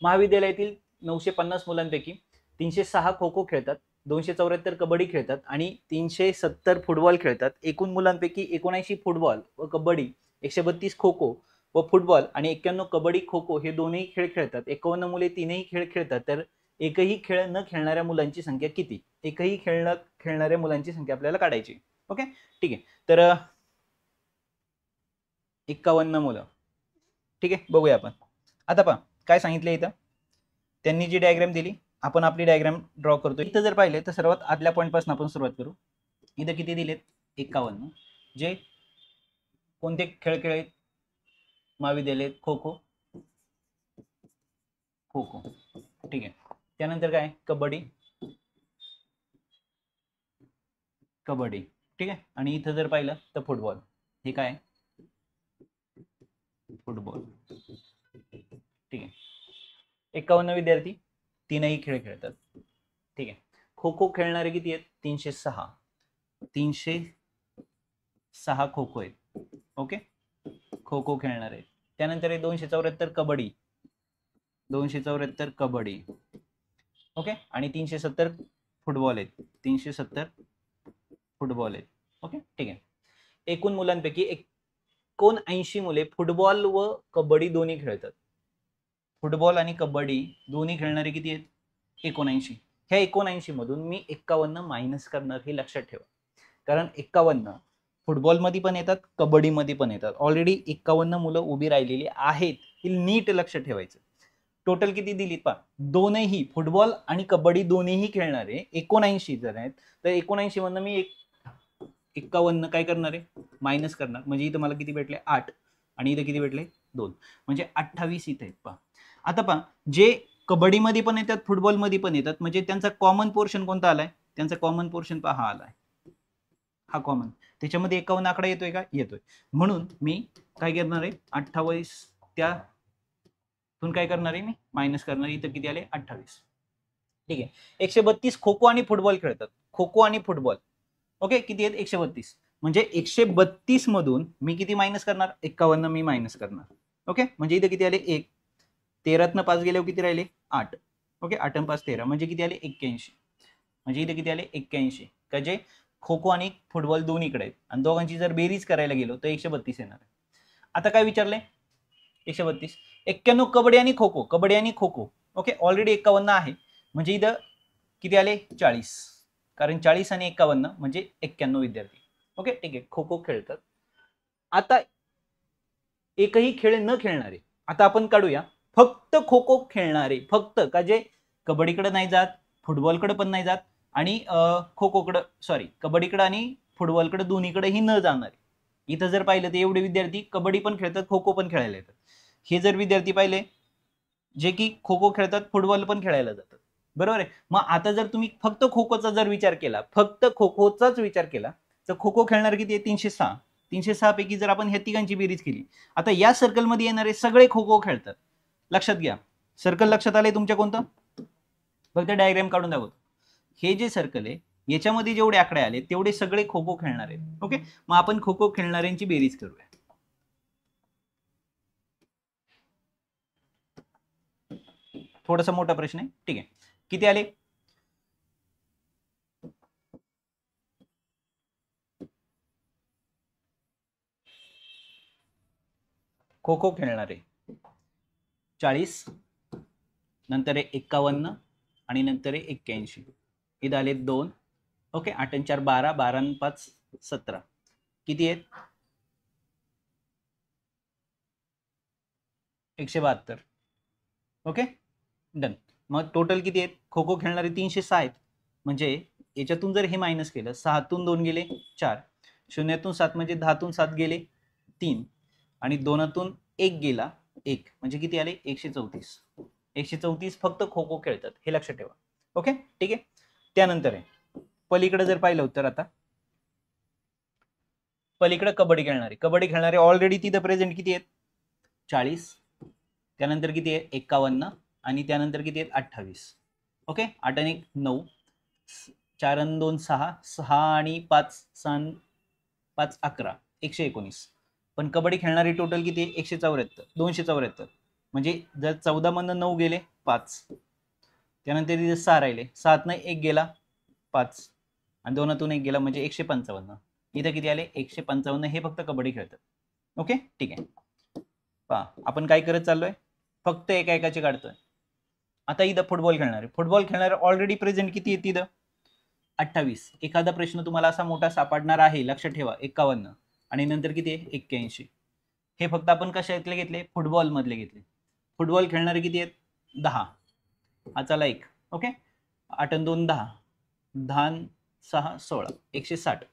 महाविद्यालयातील 950 मुलांपैकी 306 खो खो खेळतात, 274 कबड्डी खेळतात आणि 370 फुटबॉल खेळतात. एकूण मुलांपैकी 79 फुटबॉल व कबड्डी, 132 खो खो व फुटबॉल आणि 91 कबड्डी खो खो हे दोनही खेळ खेळतात. 51 मुले तीनही खेळ खेळतात. तर एकही खेळ न खेळणाऱ्या मुलांची संख्या किती? एकही खेळ न खेळणाऱ्या मुलांची संख्या आपल्याला काढायची. ओके, ठीक आहे. तर 51 मुलं. ठीक आहे, बघूया आपण. आता पहा काय सांगितलं इथं. त्यांनी जी डायग्राम दिली, आपण आपली डायग्राम ड्रॉ करतो. इथं जर पाहिले तर सर्वात आतल्या पॉईंट पासून आपण सुरुवात करू. इथं किती दिलेत? 51. जे कोणते खेळ खेळत? महाविद्यालय खो खो, खो खो. ठीक आहे. त्यानंतर काय? कबड्डी, कबड्डी. ठीक आहे. आणि इथं जर पाहिलं तर फुटबॉल. हे काय? फुटबॉल. ठीक आहे. 51 विद्यार्थी, तीनही खेळ खेळतात. ठीक आहे. खो खो खेळणारे किती आहेत? 306. 306 खो खो आहेत. ओके, खो खो खेळणारे आहेत. त्यानंतर आहे 274 कबड्डी, 274 कबड्डी. ओके, आणि 370 फुटबॉल आहेत, 370 फुटबॉल आहेत. ओके, ठीक आहे. एकूण मुलांपैकी 79 मुले फुटबॉल व कबड्डी दोन्ही खेळतात. फुटबॉल आणि कबड्डी दोन्ही खेळणारे किती आहेत? 79. ह्या 79 मधून मी 51 मायनस करणार, हे लक्षात ठेवा. कारण 51 फुटबॉलमध्ये पण येतात, कबड्डीमध्ये पण येतात. ऑलरेडी 51 मुलं उभी राहिलेली आहेत, हे नीट लक्षात ठेवायचं. टोटल किती दिलीत पहा, दोनही फुटबॉल आणि कबड्डी दोन्हीही खेळणारे 79 जण आहेत. तर 79 मधनं मी 51 काय करणार आहे? मायनस करणार. म्हणजे इथं मला किती भेटले? 8. आणि इथं किती भेटले? 2. म्हणजे 28 इथं आहेत पहा. आता पहा, जे कबड्डीमध्ये पण येतात, फुटबॉलमध्ये पण येतात, म्हणजे त्यांचा कॉमन पोर्शन कोणता आलाय? त्यांचा कॉमन पोर्शन पहा हा आलाय, हा कॉमन. त्याच्यामध्ये 51 आकडा येतोय का? येतोय. म्हणून मी काय करणार आहे? 28 त्यातून काय करणार आहे? मी मायनस करणार. इथं किती आले? 28. ठीक आहे. 132 खो खो आणि फुटबॉल खेळतात. खो खो आणि फुटबॉल. ओके, किती आहेत? 132. म्हणजे 132 मधून मी किती मायनस करणार? 51 मी मायनस करणार. ओके, म्हणजे इथे किती आले? 1. 13तनं 5 गेल्यावर किती राहिले? 8. ओके, 8 आणि 5 13, म्हणजे किती आले? 81. म्हणजे इथे किती आले? 81. का जे खो खो आणि फुटबॉल दोन्हीकडे आहेत. आणि दोघांची जर बेरीज करायला गेलो तर 132 येणार आहे. आता काय विचारलंय? 132. 91 कबड्डी आणि खो खो, कबड्डी आणि खो खो. ओके, ऑलरेडी 51 आहे. म्हणजे इथं किती आले? 40. कारण 40 आणि 51 म्हणजे 91 विद्यार्थी. ओके, ठीक आहे. खो खो खेळतात. आता एकही खेळ न खेळणारे, आता आपण काढूया फक्त खो खो खेळणारे, फक्त का जे कबड्डीकडे नाही जात, फुटबॉलकडे पण नाही जात आणि खो खोकडे, सॉरी, कबड्डीकडे आणि फुटबॉलकडे दोन्हीकडेही न जाणारे. इथं जर पाहिलं तर एवढे विद्यार्थी कबड्डी पण खेळतात, खो खो पण खेळायला येतात. हे जर विद्यार्थी पाहिले जे की खो खो खेळतात, फुटबॉल पण खेळायला जातात. बरोबर आहे. मग आता जर तुम्ही फक्त खो खोचा जर विचार केला, फक्त खो खोचाच विचार केला, तर खो खो खेळणार किती आहे? 306. 306 पैकी जर आपण ह्या तिघांची बेरीज केली, आता या सर्कलमध्ये येणारे सगळे खो खो खेळतात. लक्षात घ्या, सर्कल लक्षात आले तुमच्या कोणतं? फक्त डायग्राम काढून दाखवतो. हे जे सर्कल आहे याच्यामध्ये जेवढे आकडे आले तेवढे सगळे खो खो खेळणार आहेत. ओके, मग आपण खो खो खेळणाऱ्यांची बेरीज करूया. थोडासा मोठा प्रश्न आहे. ठीक आहे, किती आले? खो खो खेळणारे 40, नंतर 51 आणि नंतर 81. इथं आले 2. ओके, 8 आणि 4 12, 12 आणि 5 17. किती आहेत? 172. Okay, done. मग टोटल किती आहेत? खो खो खेळणारे 306 आहेत. म्हणजे याच्यातून जर हे मायनस केलं, 6तून 2 गेले 4, 0तून 7 म्हणजे 10तून 7 गेले 3 आणि 2तून 1 गेला 1 म्हणजे किती आले 134. 134 फक्त खो खो खेळतात हे लक्षात ठेवा. ओके ठीक आहे. त्यानंतर आहे पलीकडे जर पाहिलं तर आता पलीकडे कबड्डी खेळणारे ऑलरेडी तिथं प्रेझेंट किती आहेत 40. त्यानंतर किती आहे 51 आणि त्यानंतर किती आहेत 28. ओके 8 आणि 1 9 4 आणि 2 6 6 आणि 5 6 5 11 119. पण कबड्डी खेळणारी टोटल किती आहे 174 274. म्हणजे जर 14 मधनं 9 गेले 5 त्यानंतर तिथे 6 राहिले 7 1 गेला 5 आणि 2तून 1 गेला म्हणजे 155. इथं किती आले 155. हे फक्त कबड्डी खेळतात. ओके ठीक आहे. पहा आपण काय करत चाललोय फक्त एका एकाचे काढतोय. आता इथं फुटबॉल खेळणारे ऑलरेडी प्रेझेंट किती आहे तिथं 28. एखादा प्रश्न तुम्हाला असा मोठा सापडणार आहे लक्षात ठेवा 51 आणि नंतर किती आहे 81. हे फक्त आपण कशातले घेतले फुटबॉल मधले घेतले. फुटबॉल खेळणारे किती आहेत 10. हा चला 1. ओके 8 आणि 2 10 10 6 16 160.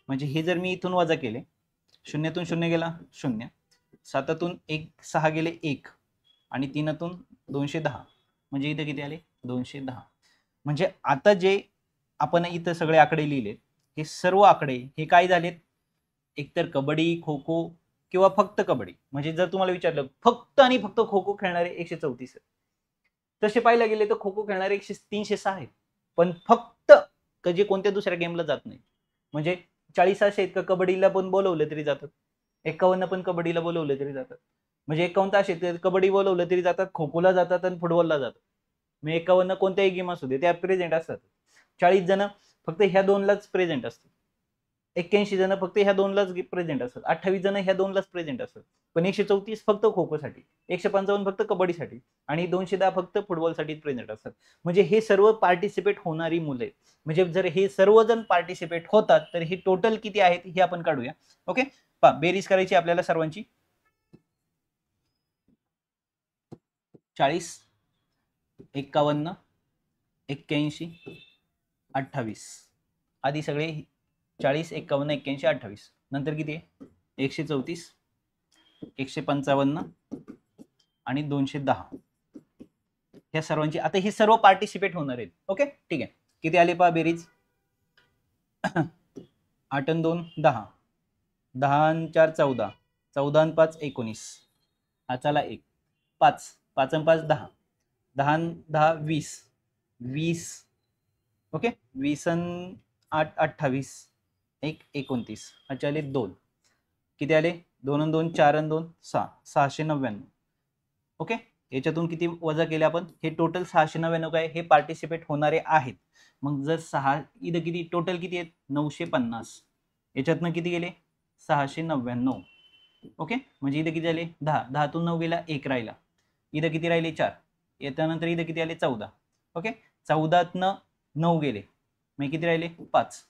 म्हणजे हे जर मी इथून वजा केले 0तून 0 गेला 0 7तून 1 6 गेले 1 आणि 3तून 210 म्हणजे इथे किती आले 210. म्हणजे आता जे आपण इथं सगळे आकडे लिहिले हे सर्व आकडे हे काय झालेत एकतर कबड्डी खो खो किंवा फक्त कबड्डी. म्हणजे जर तुम्हाला विचारलं फक्त आणि फक्त खो खो खेळणारे 134 आहेत. तसे पाहायला गेले तर खो खो खेळणारे 306 आहेत. पण फक्त जे कोणत्या दुसऱ्या गेमला जात नाही. म्हणजे 40 असे आहेत का कबड्डीला पण बोलवलं तरी जातात 51 पण कबड्डीला बोलवलं तरी जातात. म्हणजे 51 असे आहेत कबड्डी बोलवलं तरी जातात खो खोला जातात आणि फुटबॉलला जातात. मग 51 कोणत्याही गेम असू दे त्या प्रेझेंट असतात. 40 जण फक्त ह्या दोनलाच प्रेझेंट असतात. 81 जण फक्त ह्या दोनलाच प्रेझेंट असतात. 28 जण ह्या दोनलाच प्रेझेंट असतात. पण 134 फक्त खो खोसाठी 155 फक्त कबड्डीसाठी आणि 210 फक्त फुटबॉलसाठी प्रेझेंट असतात. म्हणजे हे सर्व पार्टिसिपेट होणारी मुलं आहेत. म्हणजे जर हे सर्वजण पार्टिसिपेट होतात तर हे टोटल किती आहेत हे आपण काढूया. ओके पहा बेरीज करायची आपल्याला सर्वांची 40 51 81 28 आधी सगळे 40 51 81 28 नंतर किती आहे 134 155 आणि 210. ह्या सर्वांची आता ही सर्व पार्टिसिपेट होणार आहेत. ओके ठीक आहे. किती आले पहा बेरीज 8 आणि 2 10 10 आणि 4 14 14 आणि 5 19 हा चला 1 5 5 आणि 5 10 10 आणि 10 20 20 ओके 20 आणि 8 28 1 29 अच्छा आले 2 किती आले 2 आणि 2 4 आणि 2 6 699. ओके याच्यातून किती वजा केले आपण हे टोटल 699 काय हे पार्टिसिपेट होणारे आहेत. मग जर 6 इथं किती टोटल किती आहेत 950 याच्यातनं किती गेले 699. ओके म्हणजे इथं किती झाले 10 10तून 9 गेला 1 राहिला इथं किती राहिले 4 याच्यानंतर इथं किती आले 14. ओके 14तनं 9 गेले मग किती राहिले 5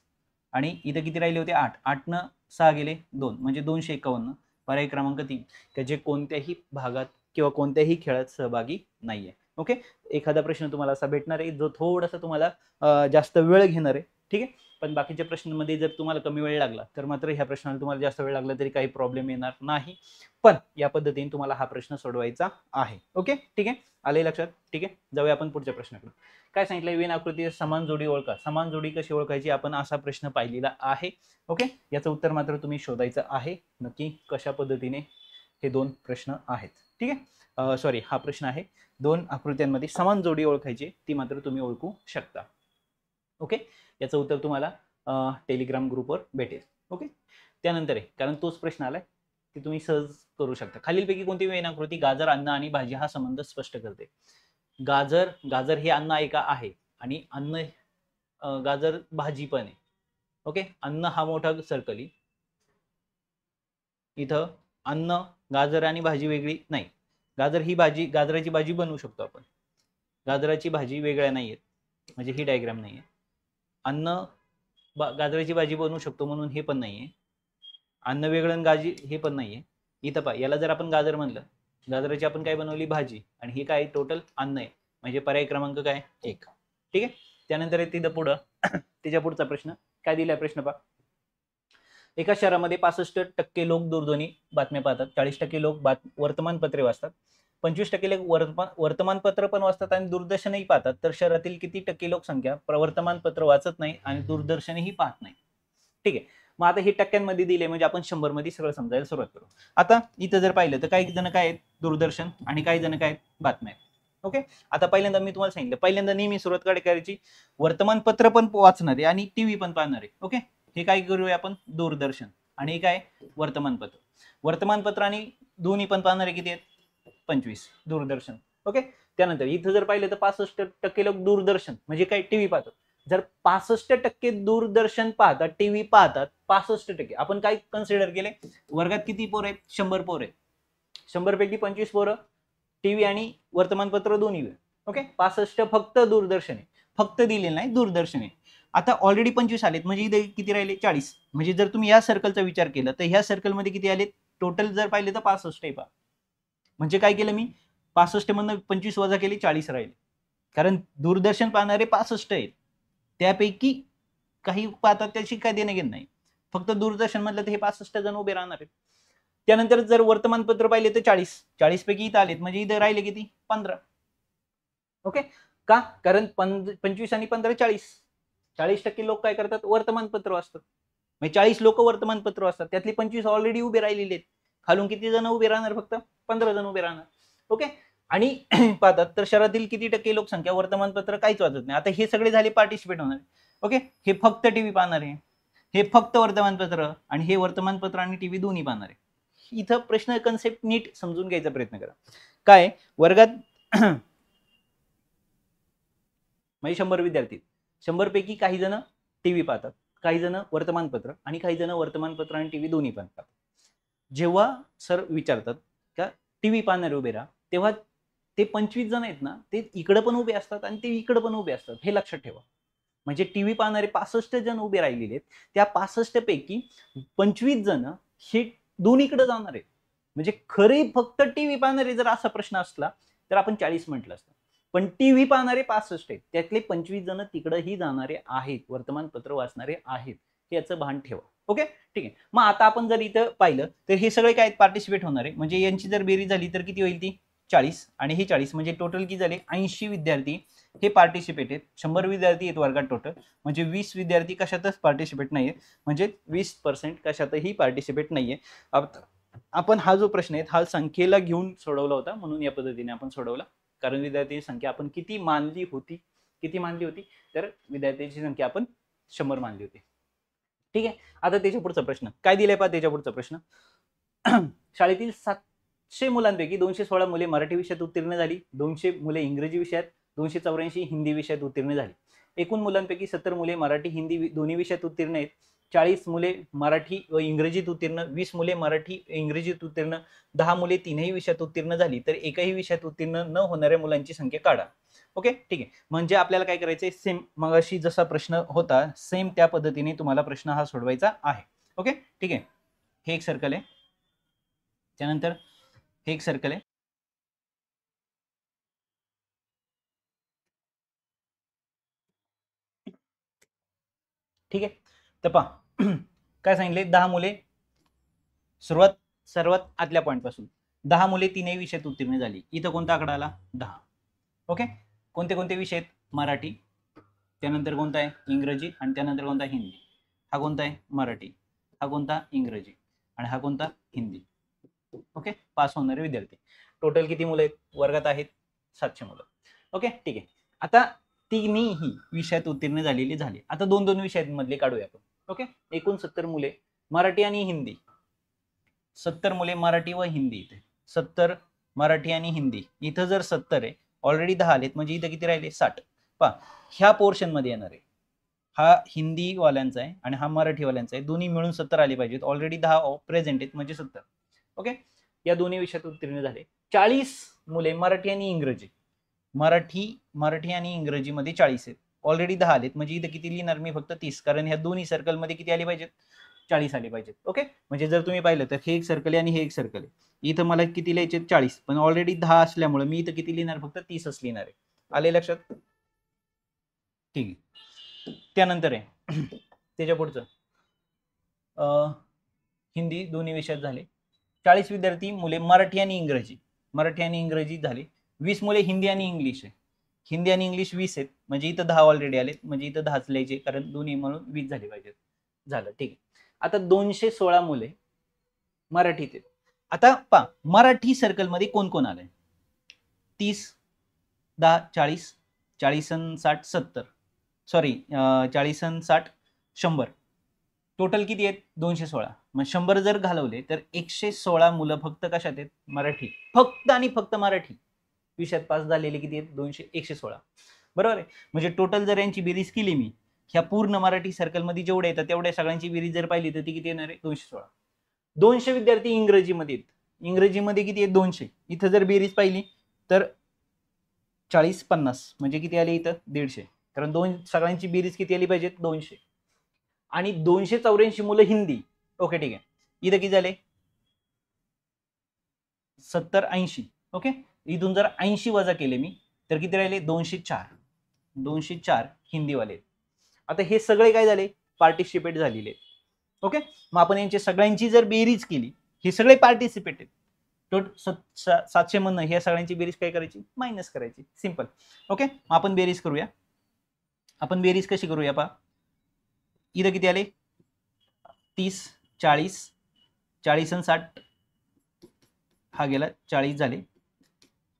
आणि इथं किती राहिले होते 8 8नं 6 गेले 2 म्हणजे 251. पर्याय क्रमांक 3 की जे कोणत्याही भागात किंवा कोणत्याही खेळात सहभागी नाहीये. ओके एखादा प्रश्न तुम्हाला असा भेटणार आहे जो थोडासा तुम्हाला जास्त वेळ घेणार आहे. ठीक आहे पण बाकीच्या प्रश्नांमध्ये जर तुम्हाला कमी वेळ लागला तर मात्र ह्या प्रश्नाला तुम्हाला जास्त वेळ लागला तरी काही प्रॉब्लेम येणार नाही. पण या पद्धतीने तुम्हाला हा प्रश्न सोडवायचा आहे. ओके ठीक आहे आले लक्षात. ठीक आहे जाऊया आपण पुढच्या प्रश्नाकडे. काय सांगितलं वेन आकृती समान जोडी ओळखा. समान जोडी कशी ओळखायची आपण असा प्रश्न पाहिलेला आहे. ओके याचं उत्तर मात्र तुम्ही शोधायचं आहे नक्की कशा पद्धतीने हे दोन प्रश्न आहेत. ठीक आहे सॉरी हा प्रश्न आहे 2 आकृत्यांमध्ये समान जोडी ओळखायची ती मात्र तुम्ही ओळखू शकता. ओके याचं उत्तर तुम्हाला टेलिग्राम ग्रुपवर भेटेल. ओके त्यानंतर आहे कारण तोच प्रश्न आलाय की तुम्ही सहज करू शकता. खालीलपैकी कोणती वेन आकृती गाजर अन्न आणि भाजी हा संबंध स्पष्ट करते. गाजर हे अन्न आहे का आहे आणि अन्न गाजर भाजी पण आहे. ओके अन्न हा मोठा सर्कल इथं अन्न गाजर आणि भाजी वेगळी नाही. गाजर ही भाजी गाजराची भाजी बनवू शकतो आपण. गाजराची भाजी वेगळ्या नाहीयेत म्हणजे ही डायग्राम नाहीये. अन्न गाजराची भाजी बनवू शकतो म्हणून हे पण नाहीये. अन्न वेगळं गाजी हे पण नाहीये. इथं पहा याला जर आपण गाजर म्हणलं गाजराची आपण काय बनवली भाजी आणि हे काय टोटल अन्न आहे म्हणजे पर्याय क्रमांक काय 1. ठीक आहे त्यानंतर तिथं पुढं त्याच्या पुढचा प्रश्न काय दिलाय प्रश्न पहा एका शहरामध्ये 65% लोक दूरध्वनी बातम्या पाहतात, 40% लोक वर्तमानपत्रे वाचतात, 25% लोक वर्तमानपत्र पण वाचतात आणि दूरदर्शनही पाहतात. तर शहरातील किती टक्के लोकसंख्या वर्तमानपत्र वाचत नाही आणि दूरदर्शनही पाहत नाही? ठीक आहे. मग आता हे टक्क्यांमध्ये दिले म्हणजे आपण 100 मध्ये सगळं समजायला सुरुवात करू. आता इथं जर पाहिलं तर काही जण काय आहेत, दूरदर्शन, आणि काही जण काय आहेत, बातम्या आहेत. ओके. आता पहिल्यांदा मी तुम्हाला सांगितलं, पहिल्यांदा नेहमी सुरुवात काय करायची, वर्तमानपत्र पण वाचणारे आणि टीव्ही पण पाहणारे. ओके. हे काय करूया आपण, दूरदर्शन, आणि हे काय, वर्तमानपत्र. वर्तमानपत्र आणि दोन्ही पण पाहणारे किती आहेत, 25. दूरदर्शन. ओके. त्यानंतर इथं जर पाहिलं तर 65% लोक दूरदर्शन म्हणजे काय, टीव्ही पाहतात. जर 65% दूरदर्शन पाहतात, टीव्ही पाहतात, 65% आपण काय कन्सिडर केले, वर्गात किती पोर आहेत, 100 पोर आहेत. 100 पैकी 25 पोरं टीव्ही आणि वर्तमानपत्र दोन्ही. ओके. 65 फक्त दूरदर्शन आहे, फक्त दिलेलं नाही, दूरदर्शन आहे. आता ऑलरेडी 25 आलेत म्हणजे इथे किती राहिले, 40. म्हणजे जर तुम्ही या सर्कलचा विचार केला तर ह्या सर्कलमध्ये किती आलेत, टोटल जर पाहिले तर 65 आहे पहा. म्हणजे काय केलं मी, 65 मधनं 25 वजा केले, 40 राहिले. कारण दूरदर्शन पाहणारे 65 आहेत, त्यापैकी काही पाहतात त्याची काय देणं घेणं नाही, फक्त दूरदर्शन मधलं तर हे 65 जण उभे राहणार आहेत. त्यानंतर जर वर्तमानपत्र पाहिले तर 40 पैकी इथं आलेत म्हणजे इथं राहिले किती, 15. ओके. का, कारण 25 आणि 15 40% लोक काय करतात, वर्तमानपत्र वाचतात. म्हणजे 40 लोक वर्तमानपत्र वाचतात, त्यातली 25 ऑलरेडी उभे राहिलेले आहेत. खालून किती जण उभे राहणार, फक्त 15 जण उभे राहणार. ओके. आणि पाहतात तर शहरातील किती टक्के लोकसंख्या वर्तमानपत्र काहीच वाचत नाही. आता हे सगळे झाले पार्टिसिपेट होणार. ओके. हे फक्त टीव्ही पाहणार आहे, हे फक्त वर्तमानपत्र, आणि हे वर्तमानपत्र आणि टीव्ही दोन्ही पाहणार आहे. इथं प्रश्न कन्सेप्ट नीट समजून घ्यायचा प्रयत्न करा. काय, वर्गात म्हणजे 100 विद्यार्थी, 100 पैकी काही जण टीव्ही पाहतात, काही जण वर्तमानपत्र, आणि काही जण वर्तमानपत्र आणि टीव्ही दोन्ही पाहतात. जेव्हा सर विचारतात का टीव्ही पाहणारे उभे राहा, तेव्हा ते 25 जण आहेत ना, ते इकडे पण उभे असतात आणि ते इकडे पण उभे असतात, हे लक्षात ठेवा. म्हणजे टीव्ही पाहणारे 65 जण उभे राहिलेले आहेत, त्या 65 पैकी 25 जण हे दोन्हीकडे जाणार आहेत. म्हणजे खरे फक्त टीव्ही पाहणारे जर असा प्रश्न असला तर आपण 40 म्हटलं असतं, पण टीव्ही पाहणारे 65 आहेत, त्यातले 25 जण तिकडेही जाणारे आहेत, वर्तमानपत्र वाचणारे आहेत, याचं भान ठेवा. ओके. ठीक आहे. मग आता आपण जर इथं पाहिलं तर हे सगळे काय पार्टिसिपेट होणार आहे, म्हणजे यांची जर बेरीज झाली तर किती होईल, ती 40 आणि हे 40, म्हणजे टोटल किती झाले, 80 विद्यार्थी हे पार्टिसिपेट आहेत. 100 विद्यार्थी आहेत वर्गात टोटल, म्हणजे 20 विद्यार्थी कशातच पार्टिसिपेट नाहीये, म्हणजे 20% कशातही पार्टिसिपेट नाहीये. आपण हा जो प्रश्न आहे हा संख्येला घेऊन सोडवला होता, म्हणून या पद्धतीने आपण सोडवला. कारण विद्यार्थ्यांची संख्या आपण किती मानली होती, तर विद्यार्थ्यांची संख्या आपण 100 मानली होती. ठीक आहे. आता त्याच्या पुढचा प्रश्न काय दिलाय पहा, त्याच्या पुढचा प्रश्न शाळेतील 700 मुलांपैकी 216 मुले मराठी विषयात उत्तीर्ण झाली, 200 मुले इंग्रजी विषयात, 284 हिंदी विषयात उत्तीर्ण झाली. एकूण मुलांपैकी 70 मुले मराठी हिंदी दोन्ही विषयात उत्तीर्ण आहेत, 40 मुले मराठी व इंग्रजीत उत्तीर्ण, 20 मुले मराठी इंग्रजीत उत्तीर्ण, 10 मुले तीनही विषयात उत्तीर्ण झाली, तर एकही विषयात उत्तीर्ण न होणाऱ्या मुलांची संख्या काढा. ओके. ठीक आहे. म्हणजे आपल्याला काय करायचंय, सेम मगाशी जसा प्रश्न होता सेम त्या पद्धतीने तुम्हाला प्रश्न हा सोडवायचा आहे. ओके. ठीक आहे. हे एक सर्कल आहे, त्यानंतर हे एक सर्कल आहे, ठीक आहे. तर पहा काय सांगितले, 10 मुले सर्वात आतल्या पॉईंट पासून 10 मुले तीनही विषयात उत्तीर्ण झाली. इथं कोणता आकडा आला, 10. ओके. कोणते कोणते विषय आहेत, मराठी, त्यानंतर कोणता आहे इंग्रजी, आणि त्यानंतर कोणता हिंदी. हा कोणता आहे, मराठी, हा कोणता इंग्रजी, आणि हा कोणता हिंदी. ओके. पास होणारे विद्यार्थी टोटल किती मुलं आहेत, वर्गात आहेत 700 मुलं. ओके. ठीक आहे. आता तिन्ही विषयात उत्तीर्ण झालेले झाले. आता दोन दोन विषयांमधले काढूया आपण. ओके. एकूण 70 मुले मराठी आणि हिंदी, 70 मुले मराठी व हिंदी, इथे 70 मराठी आणि हिंदी, इथं जर 70 आहे, ऑलरेडी 10 आलेत, म्हणजे इथं किती राहिले, 60. पहा ह्या पोर्शन मध्ये येणार आहे, हा हिंदी वाल्यांचा आहे आणि हा मराठी वाल्यांचा आहे, दोन्ही मिळून 70 आले पाहिजेत. ऑलरेडी 10 प्रेझेंट आहेत म्हणजे 70. ओके. या दोन्ही विषयात उत्तीर्ण झाले. 40 मुले मराठी आणि इंग्रजी, मराठी आणि इंग्रजी मध्ये 40 आहेत, ऑलरेडी 10 आलेत, म्हणजे इथं किती लिहिणार मी, फक्त 30, कारण ह्या दोन्ही सर्कल मध्ये किती आले पाहिजेत, 40 आले पाहिजेत. ओके. म्हणजे जर तुम्ही पाहिलं तर हे एक सर्कल आहे आणि हे एक सर्कल आहे, इथं मला किती लिहायचे, 40, पण ऑलरेडी 10 असल्यामुळे मी इथं किती लिहिणार, फक्त 30च लिहिणार आहे. आले लक्षात. ठीक आहे. त्यानंतर आहे त्याच्या पुढचं हिंदी दोन्ही विषयात झाले. 40 विद्यार्थी मुले मराठी आणि इंग्रजी झाले. 20 मुले हिंदी आणि इंग्लिश आहे. हिंदी आणि इंग्लिश 20 आहेत, म्हणजे इथं 10 ऑलरेडी आले, म्हणजे इथं 10च लिहायचे, कारण दोन्ही म्हणून 20 झाले पाहिजेत. झालं, ठीक आहे. आता 216 मुले मराठीत आहेत. आता पहा, मराठी सर्कलमध्ये कोण कोण आलंय? 30, 10, 40, 40 आणि 60, 70, सॉरी 40 आणि 60, 100. टोटल किती आहेत? 216. मग 100 जर घालवले तर 116 मुलं फक्त कशात आहेत? मराठी. फक्त आणि फक्त मराठी विषयात पास झालेले किती आहेत? 116. बरोबर आहे. म्हणजे टोटल जर यांची बेरीज केली मी, ह्या पूर्ण मराठी सर्कलमध्ये जेवढे येतात तेवढ्या सगळ्यांची बेरीज जर पाहिली तर ती किती येणार आहे? 216. 200 विद्यार्थी इंग्रजीमध्ये आहेत. इंग्रजीमध्ये किती आहेत? 200. इथं जर बेरीज पाहिली तर 40, 50 म्हणजे किती आले इथं? 150. कारण सगळ्यांची बेरीज किती आली पाहिजे? 200. आणि 284 मुलं हिंदी. ओके, ठीक आहे. इथं किती झाले? 70, 80. ओके, इथून जर 80 वजा केले मी तर किती राहिले? 204. 204 हिंदीवाले. आता हे सगळे काय झाले? पार्टिसिपेट झालेले. ओके, मग आपण यांची सगळ्यांची जर बेरीज केली, हे सगळे पार्टिसिपेटेड, टोटल 700 म्हणणं, ह्या सगळ्यांची बेरीज काय करायची? मायनस करायची. सिंपल. ओके, मग आपण बेरीज करूया. आपण बेरीज कशी करूया पहा. इथं किती आले? 30, 40, 40 आणि 60, हा गेला, 40 झाले.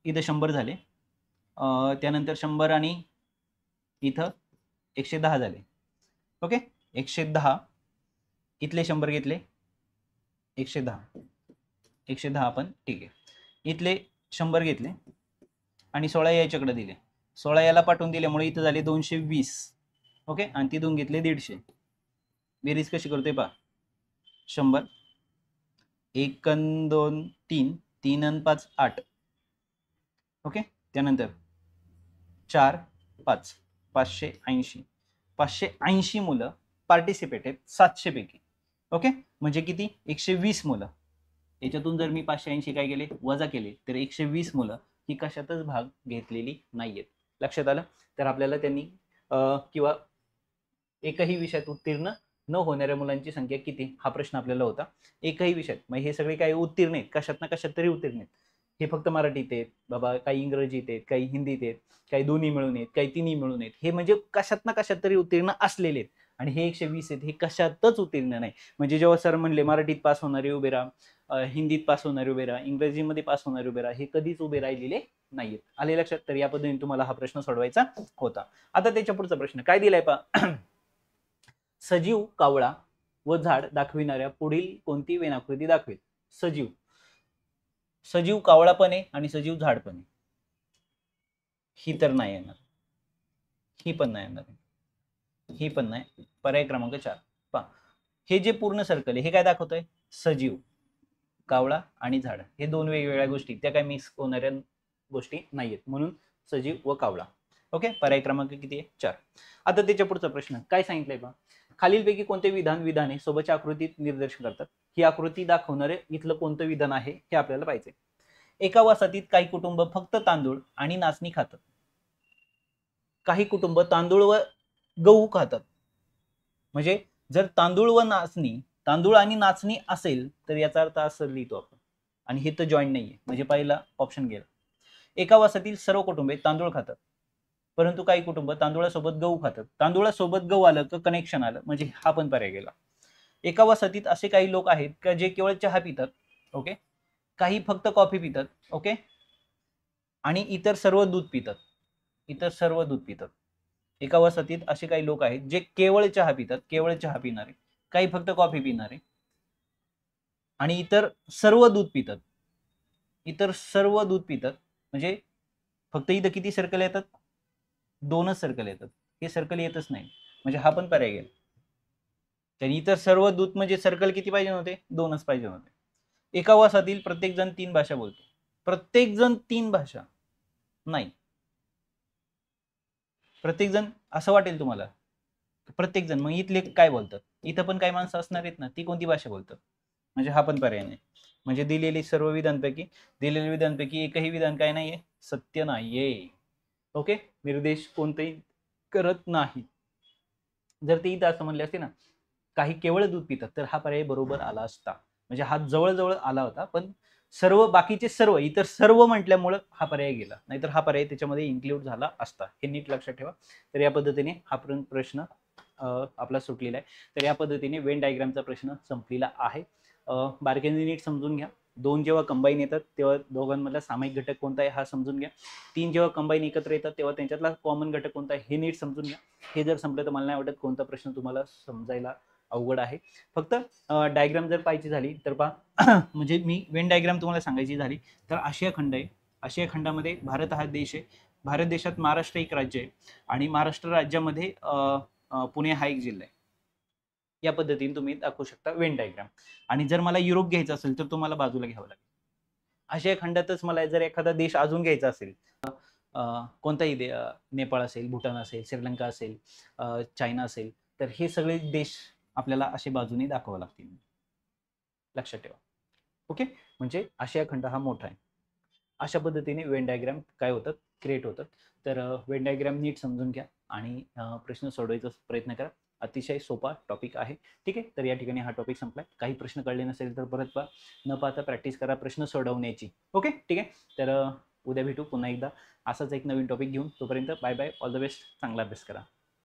इथं 100 झाले. त्यानंतर 100 आणि इथं 110 झाले. ओके, 110. इथले 100 घेतले, 110 आपण, ठीक आहे. इथले 100 घेतले आणि 16 याच्याकडे दिले. 16 याला पाठवून दिल्यामुळे इथं झाले 220. ओके, आणि तिथून घेतले 150. बेरीज कशी करतोय पहा. 100, 1 आणि 2 3, 3 आणि 5 8. ओके, त्यानंतर 4, 5, 580. 580 मुलं पार्टिसिपेट आहेत 700 पैकी. ओके, म्हणजे किती? 120 मुलं. याच्यातून जर मी 580 काय केले? वजा केले, तर 120 मुलं ही कशातच भाग घेतलेली नाहीयेत. लक्षात आलं? तर आपल्याला त्यांनी किंवा एकही विषयात उत्तीर्ण न होणाऱ्या मुलांची संख्या किती, हा प्रश्न आपल्याला होता. एकही विषयात, मग हे सगळे काही उत्तीर्ण आहेत, कशात ना कशात तरी उत्तीर्ण आहेत. हे फक्त मराठीत आहेत बाबा, काही इंग्रजीत आहेत, काही हिंदीत आहेत, काही दोन्ही मिळून आहेत, काही तिन्ही मिळून आहेत. हे म्हणजे कशात ना कशात तरी उत्तीर्ण असलेले आहेत. आणि हे 120 आहेत, हे कशातच उत्तीर्ण नाही. म्हणजे जेव्हा सर म्हणले मराठीत पास होणारे उभे राहा, हिंदीत पास होणारे उभे राहा, इंग्रजीमध्ये पास होणारे उभे राहा, हे कधीच उभे राहिलेले नाहीयेत. आले लक्षात? तर या पद्धतीने तुम्हाला हा प्रश्न सोडवायचा होता. आता त्याच्या पुढचा प्रश्न काय दिलाय पहा. सजीव, कावळा व झाड दाखविणाऱ्या पुढील कोणती वेणाकृती दाखवेल? सजीव कावळा पण आहे आणि सजीव झाड पण आहे. ही तर नाही येणार, ही पण नाही येणार, ही पण नाही. पर्याय क्रमांक 4 पहा. हे जे पूर्ण सर्कल आहे हे काय दाखवतंय? सजीव, कावळा आणि झाड, हे दोन वेगवेगळ्या गोष्टी, त्या काय मिक्स होणाऱ्या गोष्टी नाहीयेत, म्हणून सजीव व कावळा. ओके, पर्याय क्रमांक किती आहे? 4. आता त्याच्या पुढचा प्रश्न काय सांगितलंय पहा. खालीलपैकी कोणते विधाने सोबतच्या आकृतीत निर्देशन करतात? ही आकृती दाखवणारे इथलं कोणतं विधान आहे हे आपल्याला पाहिजे. एका वसाहतीत काही कुटुंब फक्त तांदूळ आणि नाचणी खातात. काही कुटुंब तांदूळ व गहू खातात. म्हणजे जर तांदूळ आणि नाचणी असेल तर याचा अर्थ असं लिहितो आपण, आणि हे तर जॉईंट नाहीये, म्हणजे पहिला ऑप्शन गेला. एका वसाहतीतील सर्व कुटुंबे तांदूळ खातात, परंतु काही कुटुंब तांदूळासोबत गहू खातात. तांदूळासोबत गहू आलं तर कनेक्शन आलं, म्हणजे हा पण पर्याय गेला. एका वसाहतीत असे काही लोक आहेत का जे केवळ चहा पितात. ओके, काही फक्त कॉफी पितात. ओके, आणि इतर सर्व दूध पितात. एका वसाहतीत असे काही लोक आहेत जे केवळ चहा पिणारे, काही फक्त कॉफी पिणारे, आणि इतर सर्व दूध पितात. म्हणजे फक्त इथं किती सर्कल येतात? 2च सर्कल येतात. हे सर्कल येतच नाही, म्हणजे हा पण पर्याय गेला. तर इतर सर्व दूध म्हणजे सर्कल किती पाहिजे होते? 2च पाहिजे होते. एका वसाहतीत प्रत्येक जण 3 भाषा बोलतो. प्रत्येक जण 3 भाषा नाही. प्रत्येक जण असं वाटेल तुम्हाला, प्रत्येक जण, मग इथले काय बोलतात? इथं पण काही माणसं असणार आहेत ना, ती कोणती भाषा बोलतात? म्हणजे हा पण पर्याय नाही. म्हणजे दिलेल्या विधानपैकी एकही विधान काय नाहीये? सत्य नाहीये. ओके, निर्देश कोणतेही करत नाही. जर ते इथं असं म्हणले असते ना, काही केवळ दूध पितात, तर हा पर्याय बरोबर आला असता. म्हणजे हा जवळजवळ आला होता, पण सर्व बाकीचे सर्व इतर सर्व म्हटल्यामुळं हा पर्याय गेला, नाहीतर हा पर्याय त्याच्यामध्ये इन्क्लूड झाला असता. हे नीट लक्षात ठेवा. तर या पद्धतीने हा प्रश्न आपला सुटलेला आहे. तर या पद्धतीने वेन डायग्रामचा प्रश्न संपलेला आहे. बारकाईने नीट समजून घ्या. 2 जेव्हा कंबाईन येतात तेव्हा दोघांमधला सामायिक घटक कोणता आहे हा समजून घ्या. 3 जेव्हा कंबाईन एकत्र येतात तेव्हा त्यांच्यातला कॉमन घटक कोणता आहे हे नीट समजून घ्या. हे जर संपलं तर मला नाही वाटत कोणता प्रश्न तुम्हाला समजायला अवघड आहे. फक्त डायग्राम जर पाहायची झाली तर पहा म्हणजे मी वेन डायग्राम तुम्हाला सांगायची झाली तर आशिया खंड आहे. आशिया खंडामध्ये भारत हा देश आहे. भारत देशात महाराष्ट्र एक राज्य आहे आणि महाराष्ट्र राज्यामध्ये पुणे हा एक जिल्हा आहे. या पद्धतीने तुम्ही दाखवू शकता वेन डायग्राम. आणि जर मला युरोप घ्यायचा असेल तर तुम्हाला बाजूला घ्यावं लागेल. आशिया खंडातच मला जर एखादा देश अजून घ्यायचा असेल, कोणताही नेपाळ असेल, भूटान असेल, श्रीलंका असेल, चायना असेल, तर हे सगळे देश आपल्याला असे बाजूने दाखवावे लागतील. लक्षात ठेवा. ओके, म्हणजे आशिया खंड हा मोठा आहे. अशा पद्धतीने वेन डायग्राम काय होतात, क्रिएट होतात. तर वेन डायग्राम नीट समजून घ्या आणि प्रश्न सोडवायचा प्रयत्न करा. अतिशय सोपा टॉपिक आहे. ठीक आहे, तर या ठिकाणी हा टॉपिक संपलाय. काही प्रश्न कळले नसेल तर परत पहा, न पाहता प्रॅक्टिस करा प्रश्न सोडवण्याची. ओके, ठीक आहे. तर उद्या भेटू पुन्हा एकदा असाच एक नवीन टॉपिक घेऊन. तोपर्यंत bye bye, all the best, चांगला अभ्यास करा.